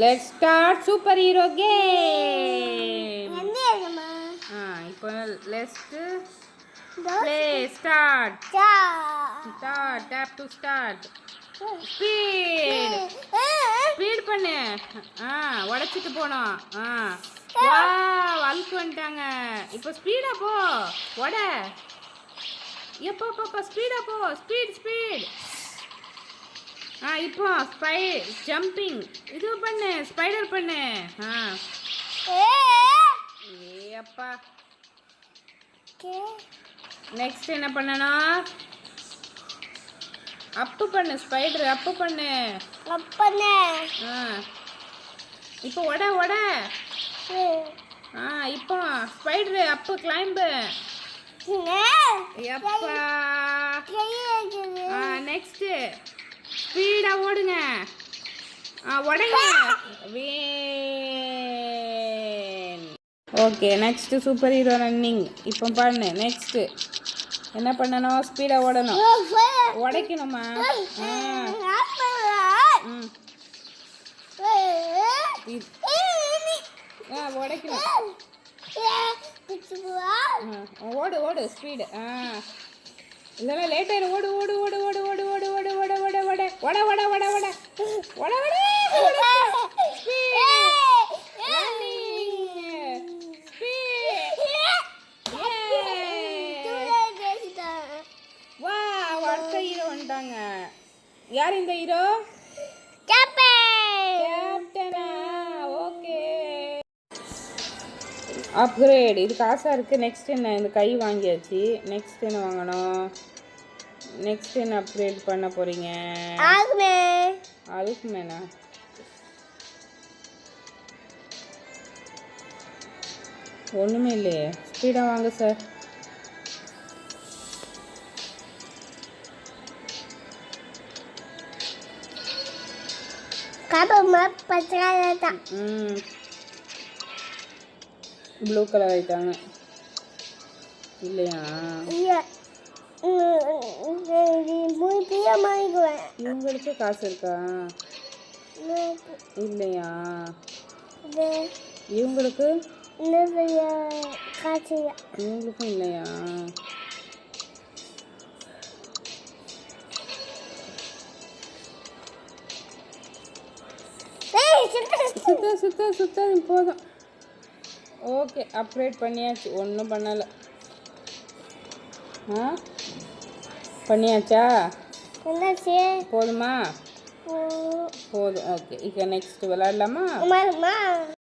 Let's start superhero game. இப்போ let's play. Start. Tap to start. Speed பண்ணு. உடைச்சிட்டு போணும். வழுக்கு வந்துட்டாங்க. இப்போ ஸ்பீடா போ. உட. எப்போ ஸ்பீடா போ. ஸ்பீட். இப்போ ஜம்பிங் இது பண்ணு, ஸ்பைடர் பண்ணு. அப்பா நெக்ஸ்ட் என்ன பண்ணணும்? அப்பு பண்ணு, ஸ்பைடர் அப்பு பண்ணு. இப்போ உட இப்போ ஸ்பைடர் அப்பு கிளைம்பு. அப்பா நெக்ஸ்ட் ஸ்பீடா ஓடுங்க. உடைங்க. Okay next super hero running. இப்போ பண்ணு. நெக்ஸ்ட் என்ன பண்ணணும்? ஸ்பீடா ஓடணும். உடைக்கணுமா? உடைக்கணும். ஓடு ஸ்பீடு. இதெல்லாம் லேட் ஆயிடும். ஓடு அடுத்த ஹீரோ வந்துட்டாங்க. யார் இந்த ஹீரோ? கேப்டனா? Okay upgrade. இது காசாக இருக்குது. நெக்ஸ்ட் என்ன? இந்த கை வாங்கியாச்சு. நெக்ஸ்ட் என்ன வாங்கணும்? நெக்ஸ்ட் என்ன அப்கிரேட் பண்ண போகிறீங்க? அதுக்கு மேனா? ஒன்றுமே இல்லையே. ஸ்பீடாக வாங்க சார். ப்ளூ கலர் ஆயிட்டாங்க இல்லையா? இவங்களுக்கு காசு இருக்கா? இல்லையா? இவங்களுக்கும் இல்லையா? சுத்த போதும். ஓகே அப்கிரேட் பண்ணியாச்சு. ஒன்றும் பண்ணலை. பண்ணியாச்சா? போதுமா? போதும். ஓகே இப்போ நெக்ஸ்ட் விளையாடலாமா?